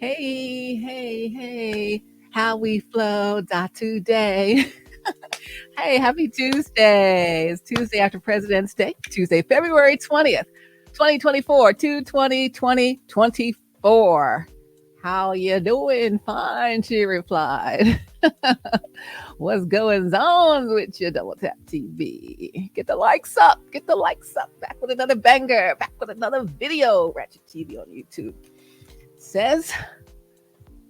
Hey, HowWeFlow.Today. Hey, happy Tuesday. It's Tuesday after President's Day, Tuesday, February 20th, 2024, 2024. How you doing? Fine, she replied. What's going on with your Double Tap TV? Get the likes up. Get the likes up. Back with another banger. Back with another video. Ratchet TV on YouTube. Says,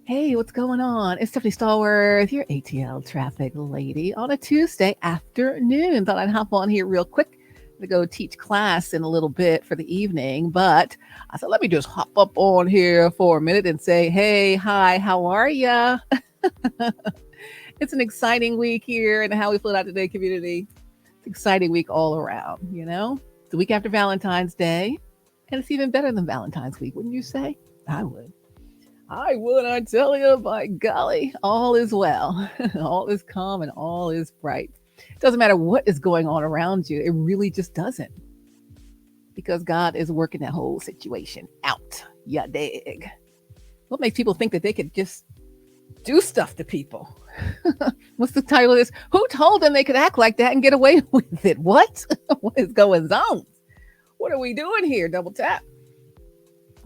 hey, what's going on? It's Stephanie Stallworth, your AtlTrafficLady on a Tuesday afternoon. Thought I'd hop on here real quick to go teach class in a little bit for the evening. But I said, let me just hop up on here for a minute and say, hey, hi, how are ya? It's an exciting week here in the How We Flow Out Today community. It's an exciting week all around, you know? It's the week after Valentine's Day, and it's even better than Valentine's week, wouldn't you say? I would. I tell you, by golly, all is well. All is calm and all is bright. It doesn't matter what is going on around you. It really just doesn't. Because God is working that whole situation out. Ya dig. What makes people think that they could just do stuff to people? What's the title of this? Who told them they could act like that and get away with it? What? What is going on? What are we doing here, Double Tap?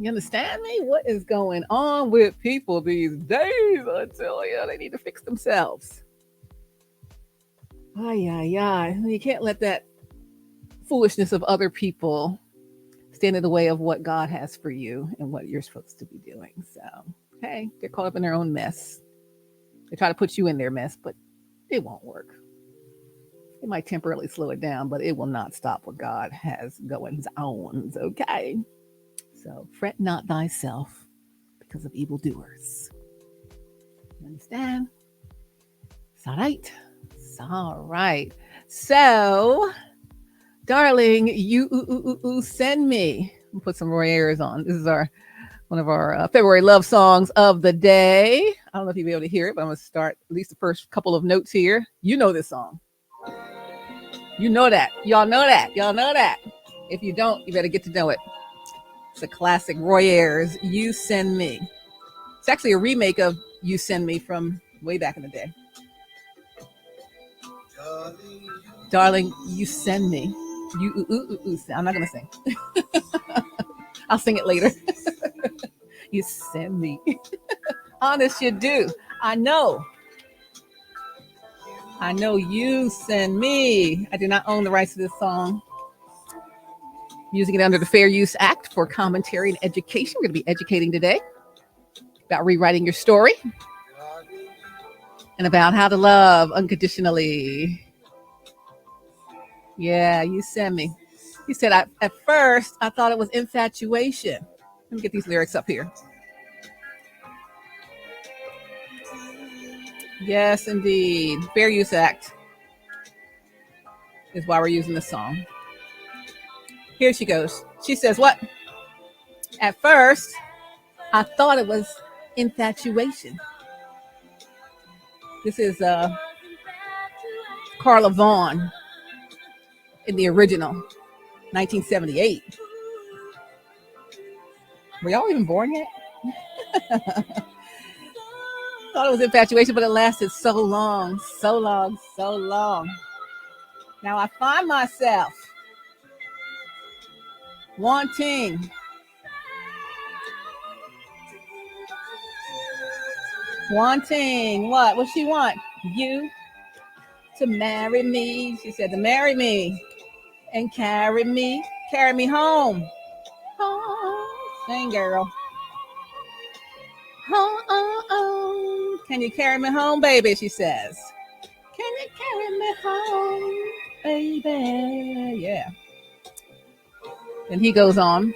You understand me? What is going on with people these days? I tell you, they need to fix themselves. You can't let that foolishness of other people stand in the way of what God has for you and what you're supposed to be doing. So, hey, they're caught up in their own mess. They try to put you in their mess, but it won't work. It might temporarily slow it down, but it will not stop what God has going on. Okay? So fret not thyself because of evildoers. You understand? It's all right. It's all right. So, darling, you send me. We'll put some Roy Ayers on. This is one of our February love songs of the day. I don't know if you'll be able to hear it, but I'm going to start at least the first couple of notes here. You know this song. You know that. Y'all know that. Y'all know that. If you don't, you better get to know it. It's a classic Roy Ayers, You Send Me. It's actually a remake of You Send Me from way back in the day. Darling, you send me. I'm not going to sing. I'll sing it later. You send me. Honest, you do. I know you send me. I do not own the rights to this song. Using it under the Fair Use Act for commentary and education. We're going to be educating today about rewriting your story and about how to love unconditionally. Yeah, you send me. He said, at first, I thought it was infatuation. Let me get these lyrics up here. Yes, indeed. Fair Use Act is why we're using this song. Here she goes. She says, what? At first, I thought it was infatuation. This is Carla Vaughan in the original, 1978. Were y'all even born yet? Thought it was infatuation, but it lasted so long. Now I find myself wanting what? What she want? You to marry me. She said to marry me and carry me home. Sing, girl. Can you carry me home, baby? She says. Can you carry me home, baby? Yeah. And he goes on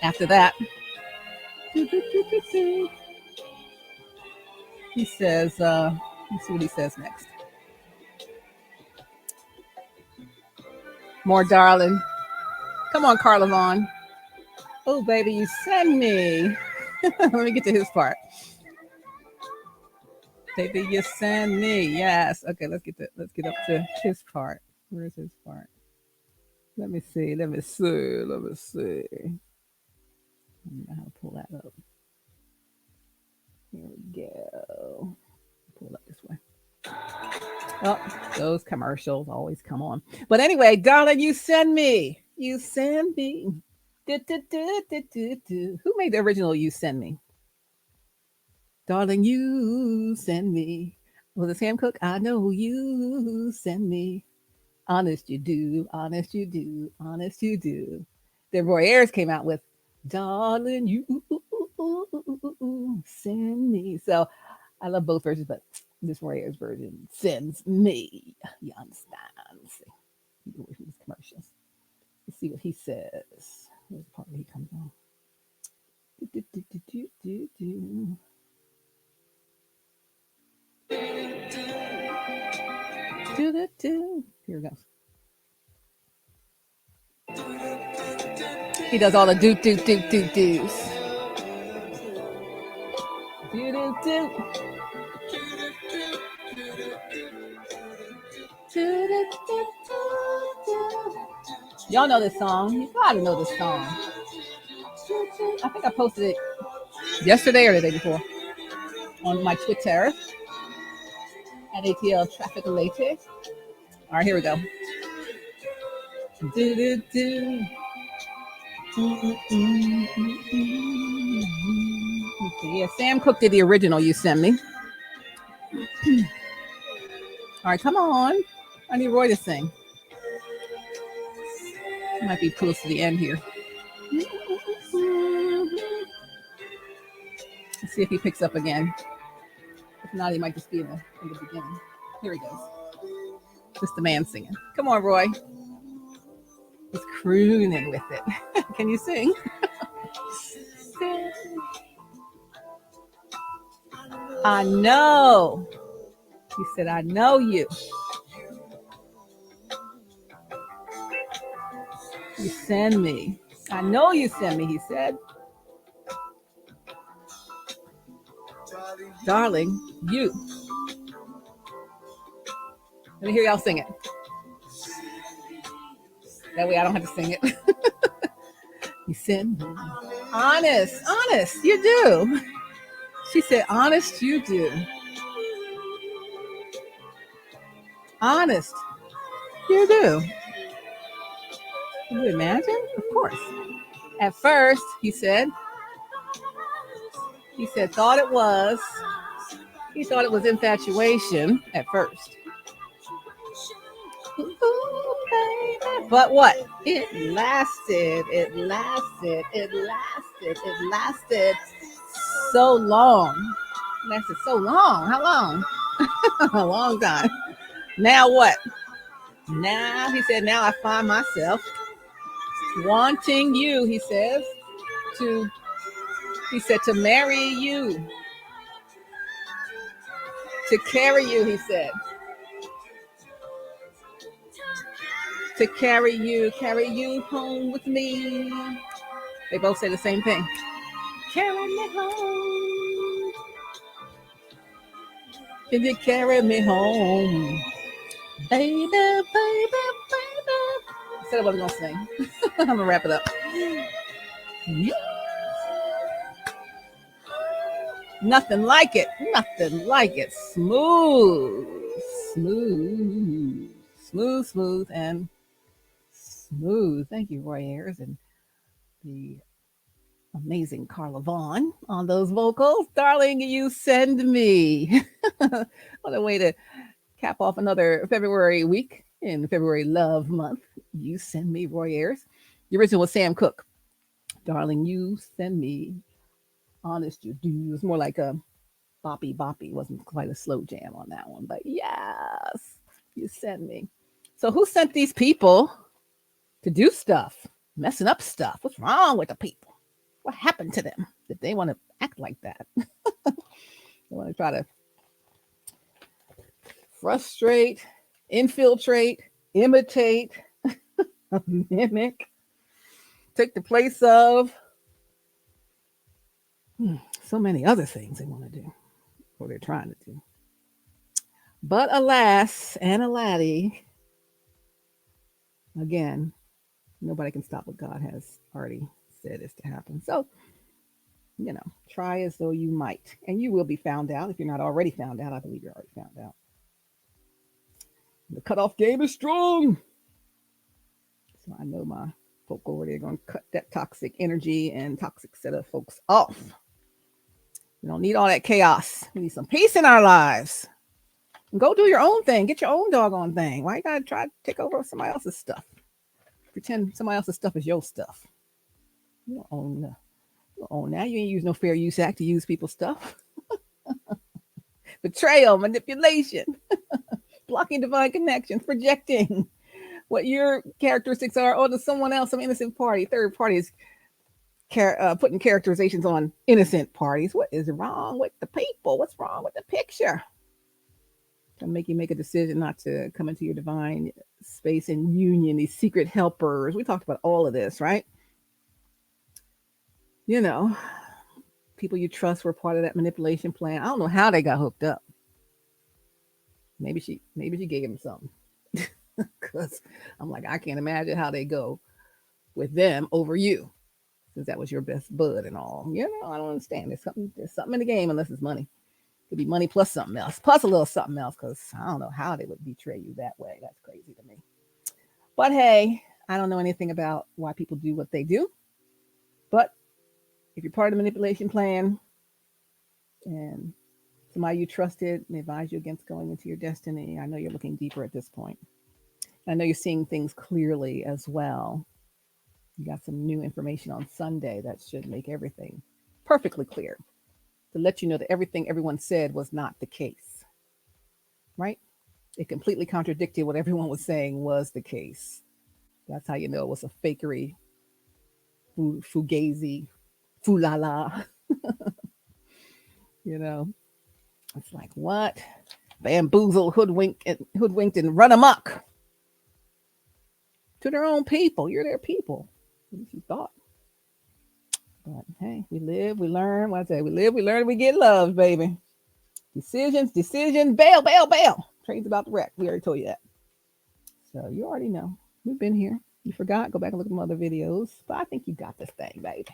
after that. He says, let's see what he says next. More darling. Come on, Carla Vaughan. Oh, baby, you send me. Let me get to his part. Baby, you send me. Yes. Okay, let's get up to his part. Where's his part? Let me see. I don't know how to pull that up. Oh, those commercials always come on. But anyway, darling, you send me. You send me. Du, du, du, du, du, du. Who made the original You Send Me? Darling, you send me. Was it Sam Cooke? I know you send me. Honest you do, honest you do, honest you do. Then Roy Ayers came out with Darling, you send me. So I love both versions, but this Roy Ayers version sends me. You understand? See, you go away from these commercials. Let's see what he says. Where's the part where he comes on? Do, do, do, do, do, do. Do, do, do. Here it goes. He does all the do, do, do, do, do's. Do, do, do. Y'all know this song. You gotta know this song. I think I posted it yesterday or the day before on my Twitter at AtlTrafficLady. All right, here we go. Do, do, do. Okay, yeah, Sam Cooke did the original You Send Me. All right, come on. I need Roy to sing. Might be close to the end here. Let's see if he picks up again. If not, he might just be in the beginning. Here he goes. Just the man singing. Come on, Roy. He's crooning with it. Can you sing? I know. He said, I know you. You send me. I know you send me, he said. Darling, you. Let me hear y'all sing it. That way I don't have to sing it. You send me. Honest, honest, you do. She said, honest, you do. Honest, you do. Can you imagine? Of course. At first, he said, thought it was, he thought it was infatuation at first. Ooh, baby. But what? It lasted so long. It lasted so long. How long? A long time. Now what? Now, he said, now I find myself wanting you, he says, to marry you, to carry you, he said. To carry you home with me. They both say the same thing. Carry me home. Can you carry me home? Baby, baby, baby. I said I wasn't going to sing. I'm going to wrap it up. Nothing like it. Nothing like it. Smooth. Smooth. Smooth, smooth, and smooth. Thank you, Roy Ayers, and the amazing Carla Vaughn on those vocals. Darling, you send me. What a way to cap off another February week in February Love Month. You send me, Roy Ayers. The original was Sam Cooke. Darling, you send me. Honest, you do. It was more like a boppy boppy. It wasn't quite a slow jam on that one, but yes, you send me. So who sent these people to do stuff, messing up stuff? What's wrong with the people? What happened to them that they want to act like that? They want to try to frustrate, infiltrate, imitate, mimic, take the place of so many other things they want to do, or they're trying to do. But alas and aladdie, again, nobody can stop what God has already said is to happen. So, try as though you might. And you will be found out. If you're not already found out, I believe you're already found out. The cutoff game is strong. So I know my folk over there are going to cut that toxic energy and toxic set of folks off. We don't need all that chaos. We need some peace in our lives. Go do your own thing. Get your own doggone thing. Why you gotta try to take over somebody else's stuff? Pretend somebody else's stuff is your stuff. You don't own that. You don't own that. You ain't use no Fair Use Act to use people's stuff. Betrayal, manipulation, blocking divine connections, projecting what your characteristics are onto someone else, some innocent party, third parties, putting characterizations on innocent parties. What is wrong with the people? What's wrong with the picture? To make you make a decision not to come into your divine space and union, these secret helpers. We talked about all of this, right? You know, people you trust were part of that manipulation plan. I don't know how they got hooked up. Maybe she gave him something. Because I'm like, I can't imagine how they go with them over you, since that was your best bud and all. You know, I don't understand. There's something in the game unless it's money. Could be money plus something else, plus a little something else, because I don't know how they would betray you that way. That's crazy to me. But hey, I don't know anything about why people do what they do. But if you're part of the manipulation plan and somebody you trusted and advised you against going into your destiny, I know you're looking deeper at this point. I know you're seeing things clearly as well. You got some new information on Sunday that should make everything perfectly clear, to let you know that everything everyone said was not the case, right? It completely contradicted what everyone was saying was the case. That's how you know it was a fakery, fugazi, fulala. You know, it's like, what? Bamboozled, hoodwinked, and run amok to their own people. You're their people. At least you thought. But hey, we live, we learn. What I say? We live, we learn, we get love, baby. Decisions, bail. Train's about to wreck. We already told you that. So you already know. We've been here. You forgot? Go back and look at some other videos. But I think you got this thing, baby.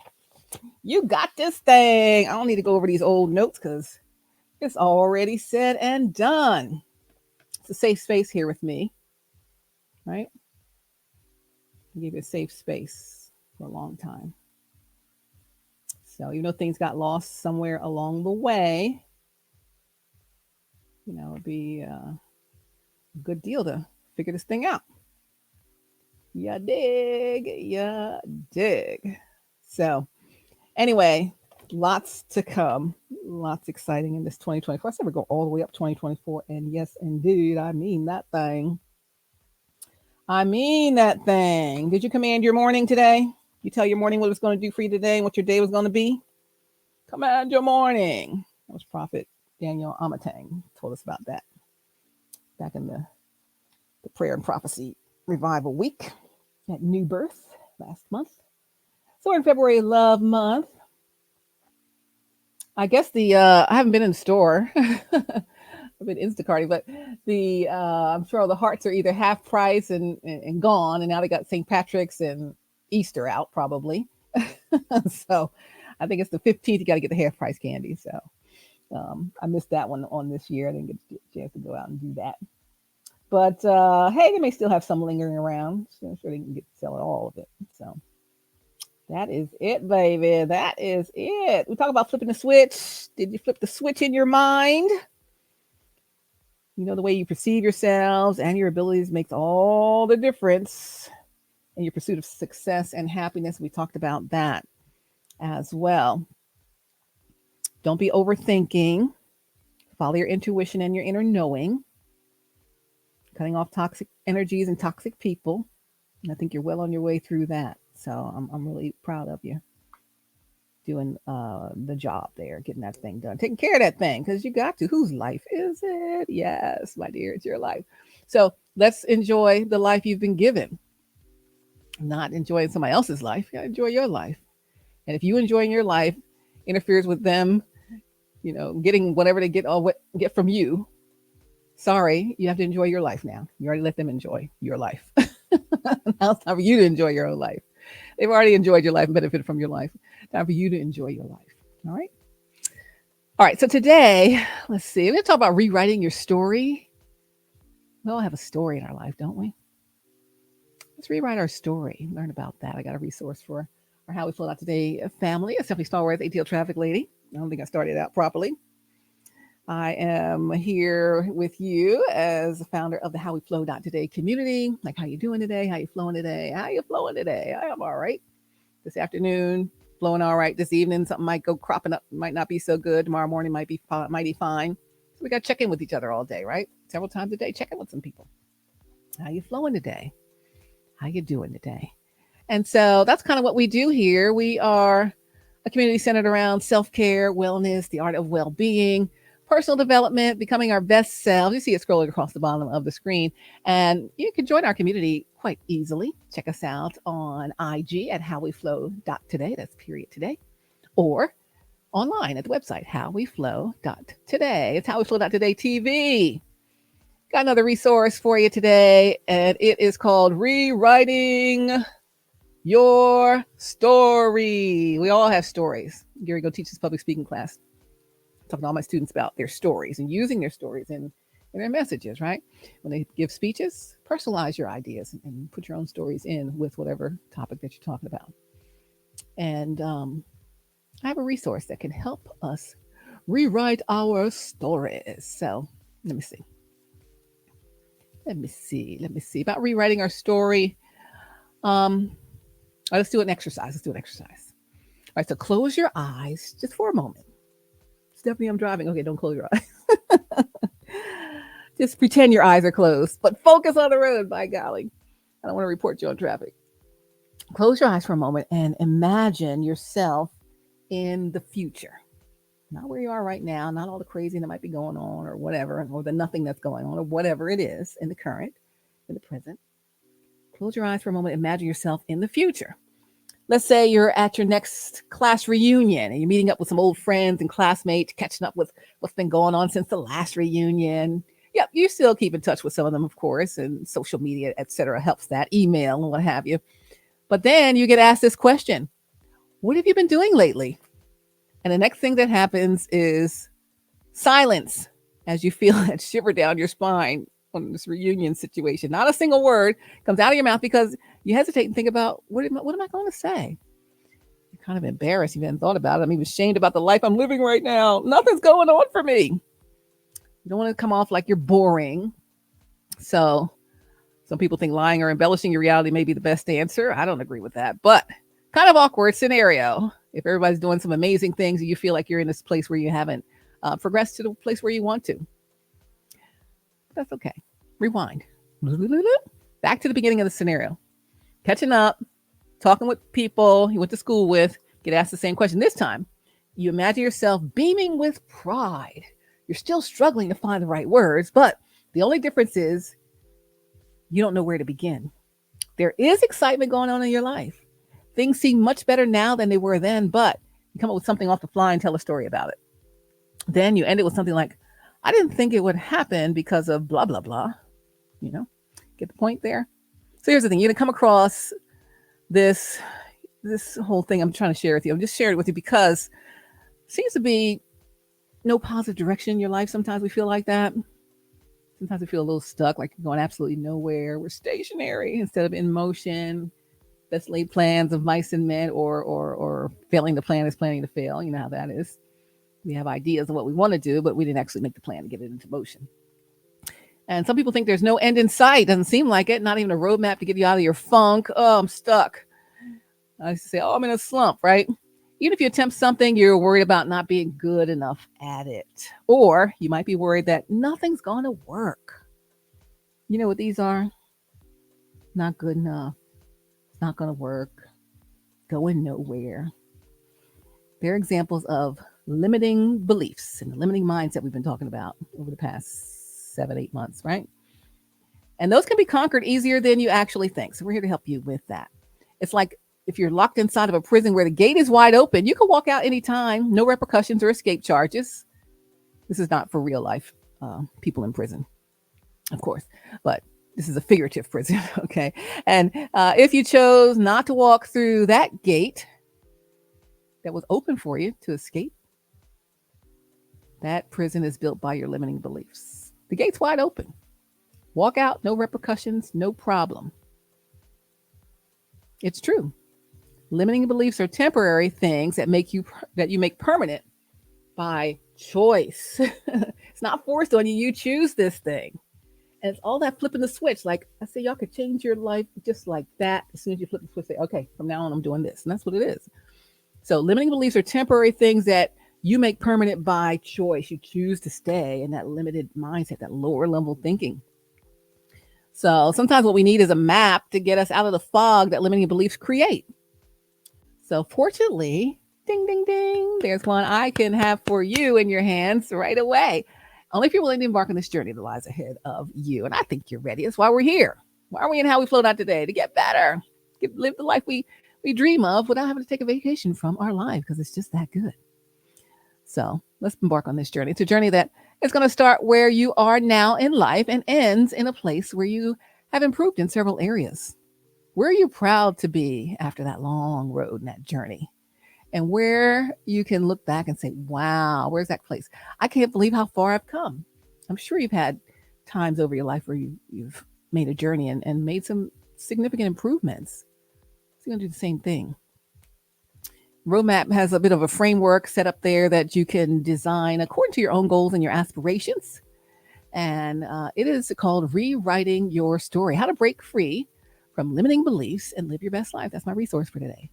You got this thing. I don't need to go over these old notes because it's already said and done. It's a safe space here with me, right? I gave you a safe space for a long time. So even though things got lost somewhere along the way, you know, it'd be a good deal to figure this thing out. Ya dig. So anyway, lots to come, lots exciting in this 2024. I said we're going all the way up 2024. And yes, indeed, I mean that thing. Did you command your morning today? You tell your morning what it was going to do for you today and what your day was going to be? Command your morning. That was Prophet Daniel Amatang told us about that back in the Prayer and Prophecy Revival Week at New Birth last month. So we're in February Love Month. I guess I haven't been in the store. I've been Instacarting, but I'm sure all the hearts are either half price and gone, and now they got St. Patrick's and Easter out probably. So I think it's the 15th. You got to get the half price candy. So I missed that one on this year. I didn't get a chance to go out and do that. But hey, they may still have some lingering around. So I'm sure they can sell all of it. So that is it, baby. That is it. We talk about flipping the switch. Did you flip the switch in your mind? You know, the way you perceive yourselves and your abilities makes all the difference in your pursuit of success and happiness. We talked about that as well. Don't be overthinking. Follow your intuition and your inner knowing. Cutting off toxic energies and toxic people. And I think you're well on your way through that. So I'm really proud of you doing the job there, getting that thing done, taking care of that thing, because you got to. Whose life is it? Yes, my dear, it's your life. So let's enjoy the life you've been given. Not enjoying somebody else's life. You gotta enjoy your life. And if you enjoying your life interferes with them, you know, getting whatever they get from you, sorry, you have to enjoy your life now. You already let them enjoy your life. Now it's time for you to enjoy your own life. They've already enjoyed your life and benefited from your life. Time for you to enjoy your life. All right. All right. So today, let's see. We're going to talk about rewriting your story. We all have a story in our life, don't we? Let's rewrite our story. Learn about that. I got a resource for our How We Flow Out Today family. It's definitely Stallworth, AtlTrafficLady. I don't think I started out properly. I am here with you as the founder of the HowWeFlow.Today community. Like, how you doing today? How you flowing today? How you flowing today? I am all right. This afternoon, flowing all right. This evening, something might go cropping up. Might not be so good. Tomorrow morning might be mighty fine. So we got to check in with each other all day, right? Several times a day, check in with some people. How you flowing today? How you doing today? And so that's kind of what we do here. We are a community centered around self-care, wellness, the art of well-being, personal development, becoming our best selves. You see it scrolling across the bottom of the screen. And you can join our community quite easily. Check us out on IG at HowWeFlow.Today. That's period today. Or online at the website, HowWeFlow.Today. It's HowWeFlow.Today-TV. Got another resource for you today, and it is called Rewriting Your Story. We all have stories. Gary go teach this public speaking class. Talking to all my students about their stories and using their stories in their messages, right? When they give speeches, personalize your ideas and put your own stories in with whatever topic that you're talking about. And I have a resource that can help us rewrite our stories. So let me see. Let me see about rewriting our story. Let's do an exercise. All right, so close your eyes just for a moment. Stephanie, I'm driving. Okay, don't close your eyes. Just pretend your eyes are closed, but focus on the road, by golly. I don't want to report you on traffic. Close your eyes for a moment and imagine yourself in the future. Not where you are right now, not all the crazy that might be going on or whatever, or the nothing that's going on or whatever it is in the current, in the present. Close your eyes for a moment. Imagine yourself in the future. Let's say you're at your next class reunion and you're meeting up with some old friends and classmates, catching up with what's been going on since the last reunion. Yep, you still keep in touch with some of them, of course, and social media, etc. helps that, email and what have you. But then you get asked this question: what have you been doing lately? And the next thing that happens is silence as you feel that shiver down your spine on this reunion situation. Not a single word comes out of your mouth because you hesitate and think about, what am I going to say? You're kind of embarrassed. You haven't thought about it. I'm even ashamed about the life I'm living right now. Nothing's going on for me. You don't want to come off like you're boring. So some people think lying or embellishing your reality may be the best answer. I don't agree with that, but kind of awkward scenario. If everybody's doing some amazing things and you feel like you're in this place where you haven't progressed to the place where you want to. That's okay. Rewind. Back to the beginning of the scenario. Catching up, talking with people you went to school with, get asked the same question. This time, you imagine yourself beaming with pride. You're still struggling to find the right words, but the only difference is you don't know where to begin. There is excitement going on in your life. Things seem much better now than they were then, but you come up with something off the fly and tell a story about it. Then you end it with something like, I didn't think it would happen because of blah, blah, blah. You know, get the point there? So here's the thing. You're going to come across this whole thing I'm trying to share with you. I'm just sharing it with you because it seems to be no positive direction in your life. Sometimes we feel like that. Sometimes we feel a little stuck, like you're going absolutely nowhere. We're stationary instead of in motion. Best laid plans of mice and men, or failing to plan is planning to fail. You know how that is. We have ideas of what we want to do, but we didn't actually make the plan to get it into motion. And some people think there's no end in sight. Doesn't seem like it. Not even a roadmap to get you out of your funk. Oh, I'm stuck. I used to say, oh, I'm in a slump, right? Even if you attempt something, you're worried about not being good enough at it. Or you might be worried that nothing's going to work. You know what these are? Not good enough. It's not going to work. Going nowhere. They're examples of limiting beliefs and the limiting mindset we've been talking about over the past 7-8 months, right? And those can be conquered easier than you actually think. So we're here to help you with that. It's like if you're locked inside of a prison where the gate is wide open, you can walk out anytime, no repercussions or escape charges. This is not for real life people in prison, of course, but this is a figurative prison, okay? And if you chose not to walk through that gate that was open for you to escape, that prison is built by your limiting beliefs. The gate's wide open. Walk out, no repercussions, no problem. It's true. Limiting beliefs are temporary things that you make permanent by choice. It's not forced on you. You choose this thing. And it's all that flipping the switch. Like I say, y'all could change your life just like that. As soon as you flip the switch, say, okay, from now on, I'm doing this. And that's what it is. So limiting beliefs are temporary things that you make permanent by choice. You choose to stay in that limited mindset, that lower level thinking. So sometimes what we need is a map to get us out of the fog that limiting beliefs create. So fortunately, ding, ding, ding, there's one I can have for you in your hands right away. Only if you're willing to embark on this journey that lies ahead of you. And I think you're ready. That's why we're here. Why are we in How We Flow Today? To get better, live the life we dream of without having to take a vacation from our life because it's just that good. So let's embark on this journey. It's a journey that is going to start where you are now in life and ends in a place where you have improved in several areas. Where are you proud to be after that long road and that journey? And where you can look back and say, wow, where's that place? I can't believe how far I've come. I'm sure you've had times over your life where you've made a journey and made some significant improvements. So you're going to do the same thing. Roadmap has a bit of a framework set up there that you can design according to your own goals and your aspirations. And it is called Rewriting Your Story, How to Break Free from Limiting Beliefs and Live Your Best Life. That's my resource for today.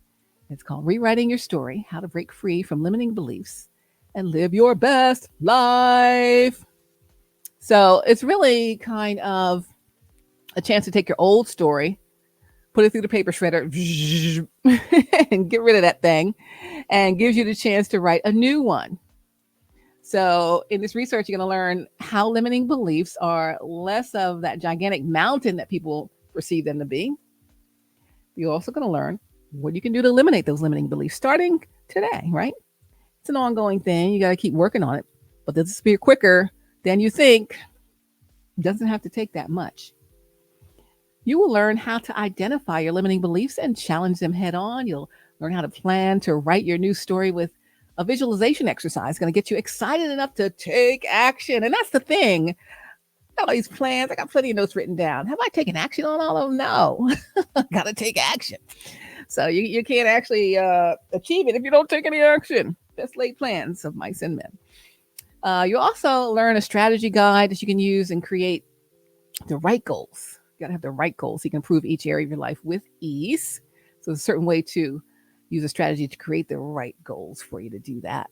It's called Rewriting Your Story, How to Break Free from Limiting Beliefs and Live Your Best Life. So it's really kind of a chance to take your old story, put it through the paper shredder, and get rid of that thing, and gives you the chance to write a new one. So in this research, you're going to learn how limiting beliefs are less of that gigantic mountain that people perceive them to be. You're also going to learn what you can do to eliminate those limiting beliefs starting today, right? It's an ongoing thing. You got to keep working on it. But this will be quicker than you think. It doesn't have to take that much. You will learn how to identify your limiting beliefs and challenge them head on. You'll learn how to plan to write your new story with a visualization exercise. Going to get you excited enough to take action. And that's the thing. I got all these plans. I got plenty of notes written down. Have I taken action on all of them? No. Got to take action. So you can't actually achieve it if you don't take any action. Best laid plans of mice and men. You also learn a strategy guide that you can use and create the right goals. You got to have the right goals so you can improve each area of your life with ease. So there's a certain way to use a strategy to create the right goals for you to do that.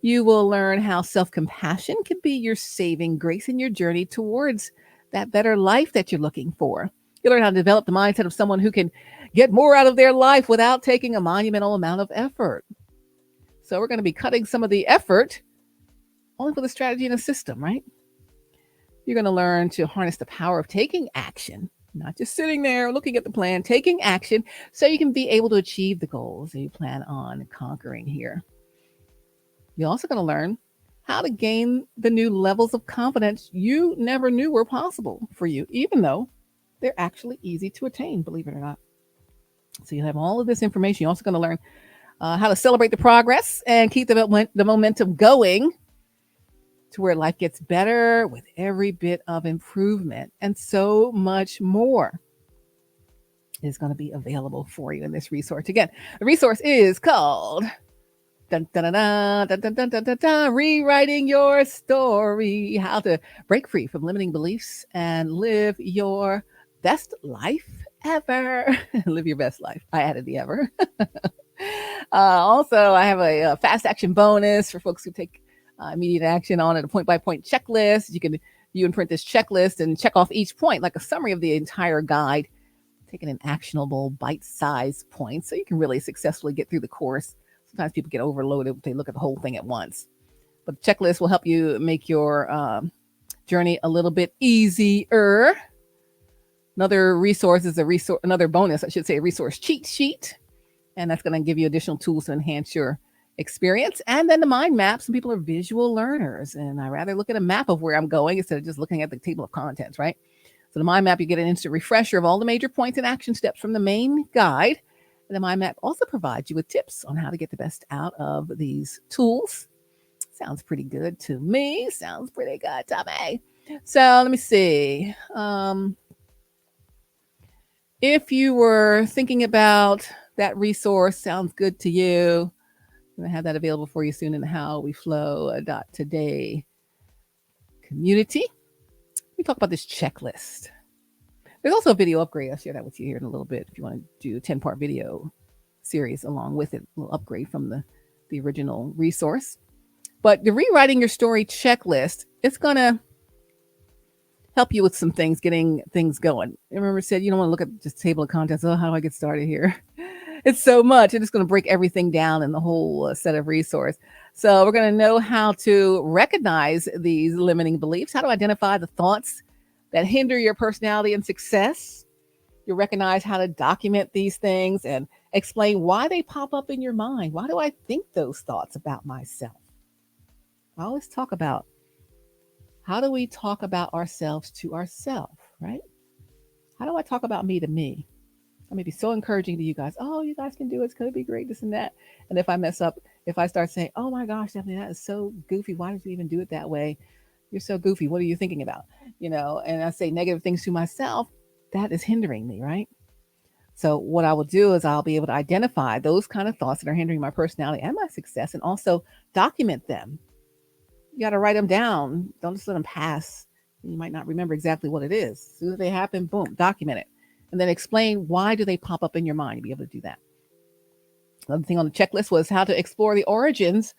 You will learn how self-compassion can be your saving grace in your journey towards that better life that you're looking for. You'll learn how to develop the mindset of someone who can get more out of their life without taking a monumental amount of effort. So we're going to be cutting some of the effort only with a strategy and a system, right? You're going to learn to harness the power of taking action, not just sitting there looking at the plan, taking action so you can be able to achieve the goals that you plan on conquering here. You're also going to learn how to gain the new levels of confidence you never knew were possible for you, even though they're actually easy to attain, believe it or not. So you have all of this information. You're also going to learn how to celebrate the progress and keep the momentum going to where life gets better with every bit of improvement, and so much more is going to be available for you in this resource. Again, the resource is called Rewriting Your Story, How to Break Free from Limiting Beliefs and Live Your Best Life Ever. Live your best life. I added the ever. Also, I have a fast action bonus for folks who take immediate action on it, a point-by-point checklist. You can view and print this checklist and check off each point like a summary of the entire guide, taking an actionable bite-sized point so you can really successfully get through the course. Sometimes people get overloaded if they look at the whole thing at once. But the checklist will help you make your journey a little bit easier. Another resource is another bonus, I should say, a resource cheat sheet. And that's going to give you additional tools to enhance your experience. And then the mind map. Some people are visual learners, and I rather look at a map of where I'm going instead of just looking at the table of contents, right? So the mind map, you get an instant refresher of all the major points and action steps from the main guide. And the mind map also provides you with tips on how to get the best out of these tools. Sounds pretty good to me. Sounds pretty good to me. So let me see. If you were thinking about that resource, sounds good to you. I'm going to have that available for you soon in the HowWeFlow.Today community. We talk about this checklist. There's also a video upgrade. I'll share that with you here in a little bit if you want to do a 10-part video series along with it, a little upgrade from the original resource. But the rewriting your story checklist, it's going to help you with some things, getting things going. Remember, I said you don't want to look at just table of contents. Oh, how do I get started here? It's so much. It's just going to break everything down in the whole set of resource. So we're going to know how to recognize these limiting beliefs, how to identify the thoughts that hinder your personality and success. You'll recognize how to document these things and explain why they pop up in your mind. Why do I think those thoughts about myself? I always talk about how do we talk about ourselves to ourselves, right? How do I talk about me to me? I may be so encouraging to you guys. Oh, you guys can do it. It's going to be great, this and that. And if I mess up, if I start saying, oh my gosh, Stephanie, that is so goofy. Why did you even do it that way? You're so goofy. What are you thinking about? And I say negative things to myself, that is hindering me, right? So what I will do is I'll be able to identify those kind of thoughts that are hindering my personality and my success and also document them. You got to write them down. Don't just let them pass. You might not remember exactly what it is. As soon as they happen, boom, document it. And then explain why do they pop up in your mind to be able to do that. Another thing on the checklist was how to explore the origins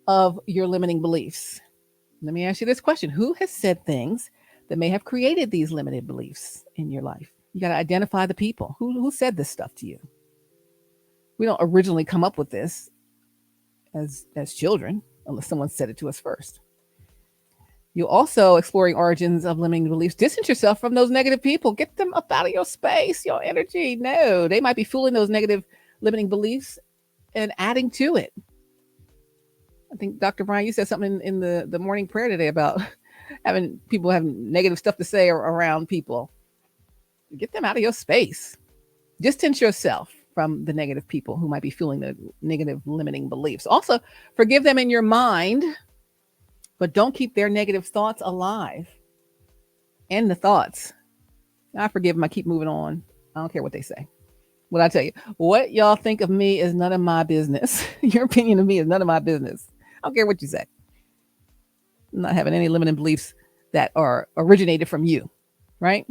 of your limiting beliefs. Let me ask you this question. Who has said things that may have created these limited beliefs in your life? You got to identify the people. Who said this stuff to you? We don't originally come up with this as children unless someone said it to us first. You also exploring origins of limiting beliefs. Distance yourself from those negative people. Get them up out of your space, your energy. No, they might be fueling those negative limiting beliefs and adding to it. I think Dr. Brian, you said something in the morning prayer today about having people having negative stuff to say around people. Get them out of your space. Distance yourself from the negative people who might be fueling the negative limiting beliefs. Also, forgive them in your mind, but don't keep their negative thoughts alive. End the thoughts. I forgive them. I keep moving on. I don't care what they say. What I tell you, what y'all think of me is none of my business. Your opinion of me is none of my business. I don't care what you say. I'm not having any limiting beliefs that are originated from you, right?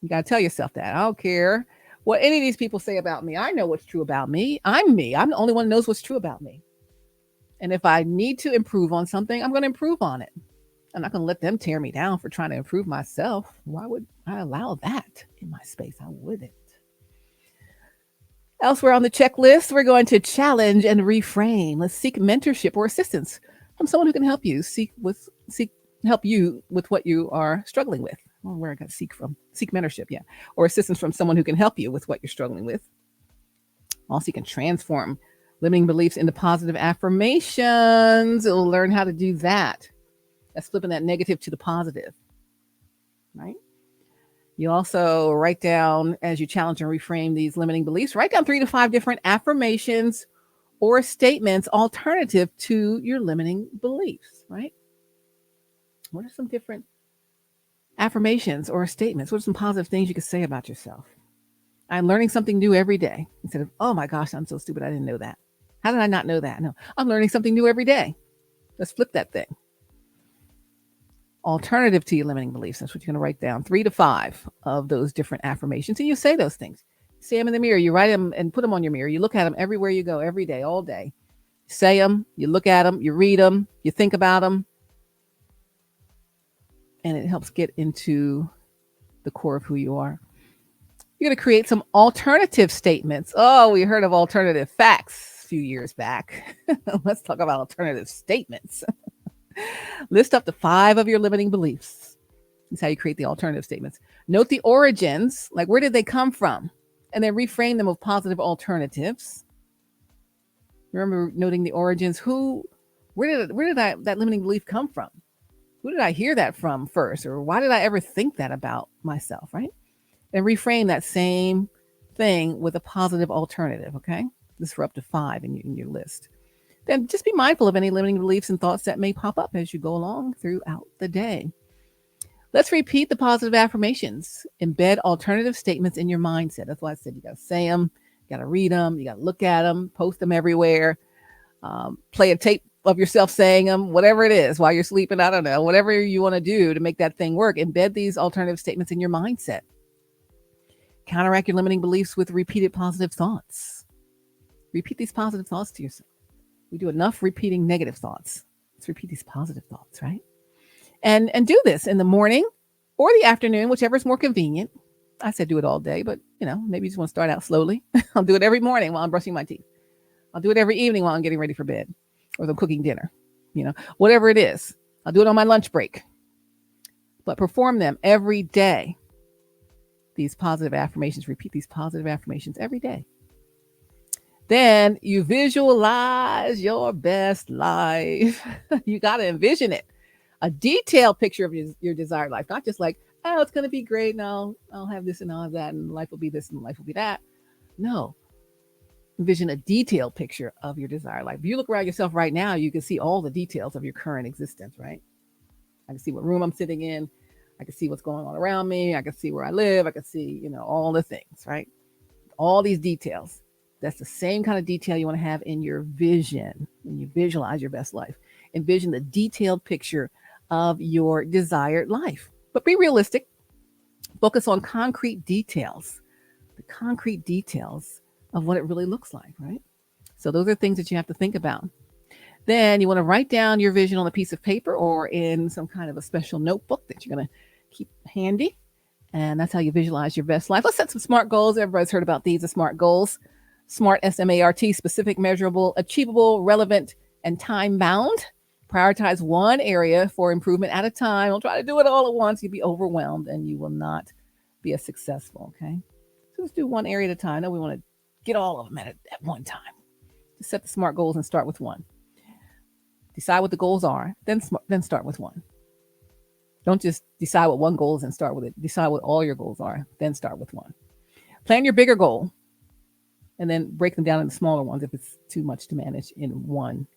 You got to tell yourself that. I don't care what any of these people say about me. I know what's true about me. I'm me. I'm the only one who knows what's true about me. And if I need to improve on something, I'm going to improve on it. I'm not going to let them tear me down for trying to improve myself. Why would I allow that in my space? I wouldn't. Elsewhere on the checklist, we're going to challenge and reframe. Let's seek mentorship or assistance from someone who can help you help you with what you are struggling with. Well, where I got seek mentorship, yeah, or assistance from someone who can help you with what you're struggling with. Also, you can transform limiting beliefs into positive affirmations. You'll learn how to do that. That's flipping that negative to the positive, right? You also write down, as you challenge and reframe these limiting beliefs, write down 3 to 5 different affirmations or statements alternative to your limiting beliefs, right? What are some different affirmations or statements? What are some positive things you could say about yourself? I'm learning something new every day. Instead of, oh my gosh, I'm so stupid, I didn't know that. How did I not know that? No, I'm learning something new every day. Let's flip that thing. Alternative to your limiting beliefs. That's what you're going to write down. 3 to 5 of those different affirmations. And you say those things. Say them in the mirror. You write them and put them on your mirror. You look at them everywhere you go, every day, all day. Say them. You look at them. You read them. You think about them. And it helps get into the core of who you are. You're going to create some alternative statements. Oh, we heard of alternative facts a few years back. Let's talk about alternative statements. List up to 5 of your limiting beliefs. That's how you create the alternative statements. Note the origins, like where did they come from? And then reframe them with positive alternatives. Remember noting the origins. Where did that limiting belief come from? Who did I hear that from first? Or why did I ever think that about myself, right? And reframe that same thing with a positive alternative, okay? This is for up to 5 in your list. Then just be mindful of any limiting beliefs and thoughts that may pop up as you go along throughout the day. Let's repeat the positive affirmations. Embed alternative statements in your mindset. That's why I said you got to say them, you got to read them, you got to look at them, post them everywhere. Play a tape of yourself saying them, whatever it is, while you're sleeping. I don't know, whatever you want to do to make that thing work. Embed these alternative statements in your mindset. Counteract your limiting beliefs with repeated positive thoughts. Repeat these positive thoughts to yourself. We do enough repeating negative thoughts. Let's repeat these positive thoughts, right? And do this in the morning or the afternoon, whichever is more convenient. I said do it all day, but maybe you just want to start out slowly. I'll do it every morning while I'm brushing my teeth. I'll do it every evening while I'm getting ready for bed or I'm cooking dinner, whatever it is. I'll do it on my lunch break. But perform them every day. These positive affirmations, repeat these positive affirmations every day. Then you visualize your best life. You got to envision it. A detailed picture of your desired life, not just like, oh, it's going to be great. No, I'll have this and I'll have that and life will be this and life will be that. No. Envision a detailed picture of your desired life. If you look around yourself right now, you can see all the details of your current existence, right? I can see what room I'm sitting in. I can see what's going on around me. I can see where I live. I can see, all the things, right? All these details. That's the same kind of detail you want to have in your vision when you visualize your best life. Envision the detailed picture of your desired life. But be realistic. Focus on concrete details. The concrete details of what it really looks like, right? So those are things that you have to think about. Then you want to write down your vision on a piece of paper or in some kind of a special notebook that you're going to keep handy. And that's how you visualize your best life. Let's set some SMART goals. Everybody's heard about these, the SMART goals. SMART, S-M-A-R-T, specific, measurable, achievable, relevant, and time-bound. Prioritize one area for improvement at a time. Don't try to do it all at once. You'll be overwhelmed and you will not be as successful, okay? So let's do one area at a time. No, we want to get all of them at one time. Just set the SMART goals and start with one. Decide what the goals are, then start with one. Don't just decide what one goal is and start with it. Decide what all your goals are, then start with one. Plan your bigger goal and then break them down into smaller ones if it's too much to manage in one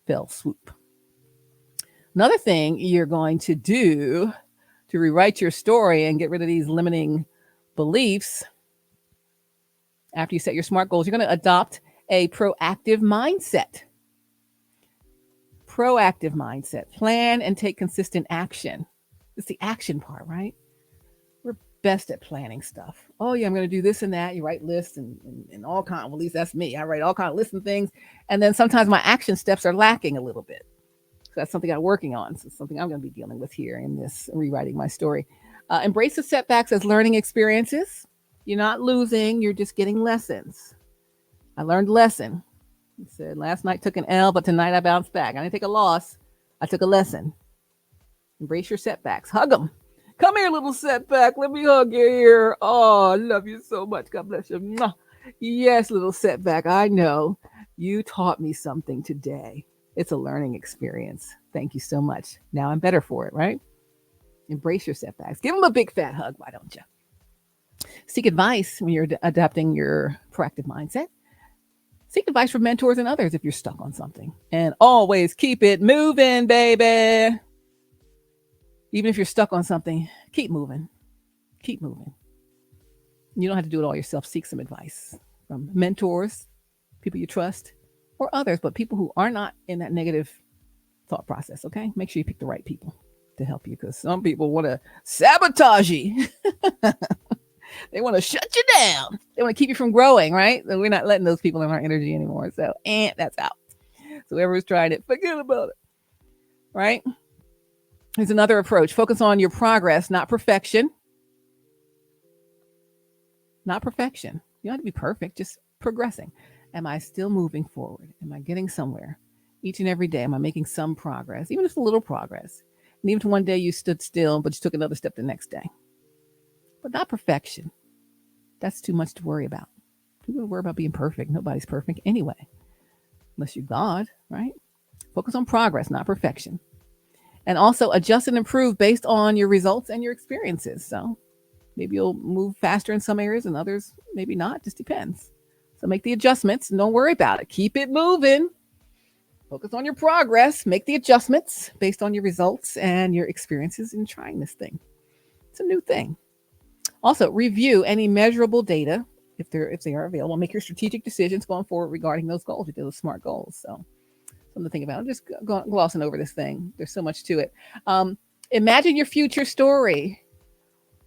fell swoop. Another thing you're going to do to rewrite your story and get rid of these limiting beliefs after you set your SMART goals, you're going to adopt a proactive mindset. Proactive mindset. Plan and take consistent action. It's the action part, right? We're best at planning stuff. Oh yeah, I'm going to do this and that. You write lists and all kinds. Well, at least that's me. I write all kinds of lists and things. And then sometimes my action steps are lacking a little bit. So that's something I'm working on. So it's something I'm going to be dealing with here in this rewriting my story. Embrace the setbacks as learning experiences. You're not losing. You're just getting lessons. I learned a lesson. He said, last night took an L, but tonight I bounced back. I didn't take a loss. I took a lesson. Embrace your setbacks. Hug them. Come here, little setback. Let me hug you here. Oh, I love you so much. God bless you. Mwah. Yes, little setback. I know. You taught me something today. It's a learning experience. Thank you so much. Now I'm better for it, right? Embrace your setbacks. Give them a big fat hug. Why don't you? Seek advice when you're adapting your proactive mindset. Seek advice from mentors and others if you're stuck on something. And always keep it moving, baby. Even if you're stuck on something, keep moving. Keep moving. You don't have to do it all yourself. Seek some advice from mentors, people you trust, or others, but people who are not in that negative thought process, okay? Make sure you pick the right people to help you because some people want to sabotage you. They want to shut you down. They want to keep you from growing, right? So we're not letting those people in our energy anymore. So, that's out. So whoever's trying it, forget about it, right? Here's another approach. Focus on your progress, not perfection. Not perfection. You don't have to be perfect, just progressing. Am I still moving forward? Am I getting somewhere? Each and every day, am I making some progress? Even just a little progress. And even if one day you stood still, but you took another step the next day. But not perfection. That's too much to worry about. People worry about being perfect. Nobody's perfect anyway. Unless you're God, right? Focus on progress, not perfection. And also adjust and improve based on your results and your experiences. So maybe you'll move faster in some areas and others maybe not. Just depends. So make the adjustments and don't worry about it. Keep it moving. Focus on your progress, make the adjustments based on your results and your experiences in trying this thing. It's a new thing. Also, review any measurable data if they are available. Make your strategic decisions going forward regarding those goals, if those SMART goals. So something to think about. I'm just glossing over this thing. There's so much to it. Imagine your future story.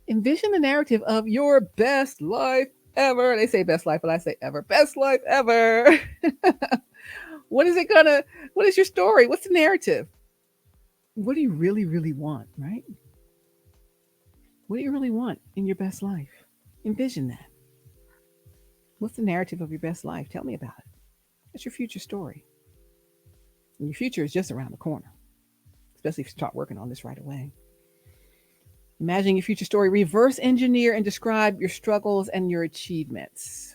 Envision the narrative of your best life ever. They say best life, but I say ever. Best life ever. What is your story? What's the narrative? What do you really, really want, right? What do you really want in your best life? Envision that. What's the narrative of your best life? Tell me about it. What's your future story? And your future is just around the corner, especially if you start working on this right away. Imagine your future story. Reverse engineer and describe your struggles and your achievements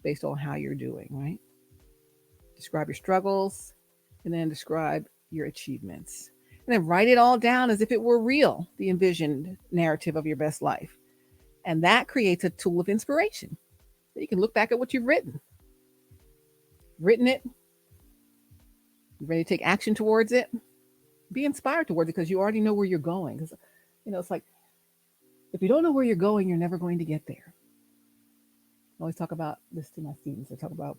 based on how you're doing, right? Describe your struggles and then describe your achievements. And then write it all down as if it were real, the envisioned narrative of your best life. And that creates a tool of inspiration. So you can look back at what you've written it, you ready to take action towards it, be inspired towards it because you already know where you're going. Because, it's like, if you don't know where you're going, you're never going to get there. I always talk about this to my students. I talk about,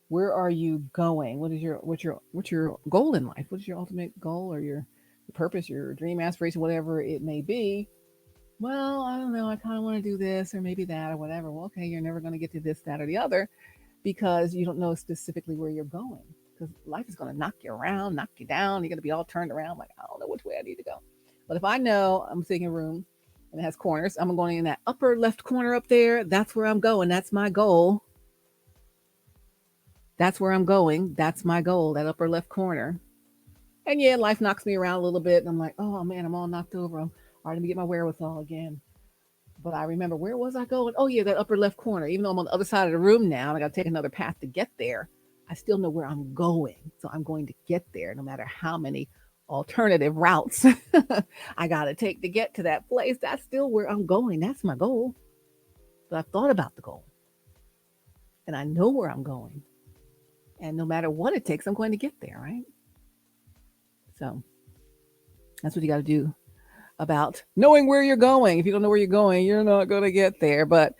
where are you going? What's your goal in life? What is your ultimate goal or your purpose, your dream, aspiration, whatever it may be? Well, I don't know. I kind of want to do this or maybe that or whatever. Well, okay, you're never going to get to this, that, or the other because you don't know specifically where you're going. Because life is going to knock you around, knock you down. You're going to be all turned around like, I don't know which way I need to go. But if I know I'm sitting in a room and it has corners, I'm going in that upper left corner up there. That's where I'm going. That's my goal. That's where I'm going. That's my goal, that upper left corner. And yeah, life knocks me around a little bit. And I'm like, oh man, I'm all knocked over. All right, let me get my wherewithal again. But I remember, where was I going? Oh yeah, that upper left corner. Even though I'm on the other side of the room now, and I got to take another path to get there, I still know where I'm going. So I'm going to get there no matter how many alternative routes I got to take to get to that place. That's still where I'm going. That's my goal. But I've thought about the goal. And I know where I'm going. And no matter what it takes, I'm going to get there, right? So that's what you got to do about knowing where you're going. If you don't know where you're going, you're not going to get there. But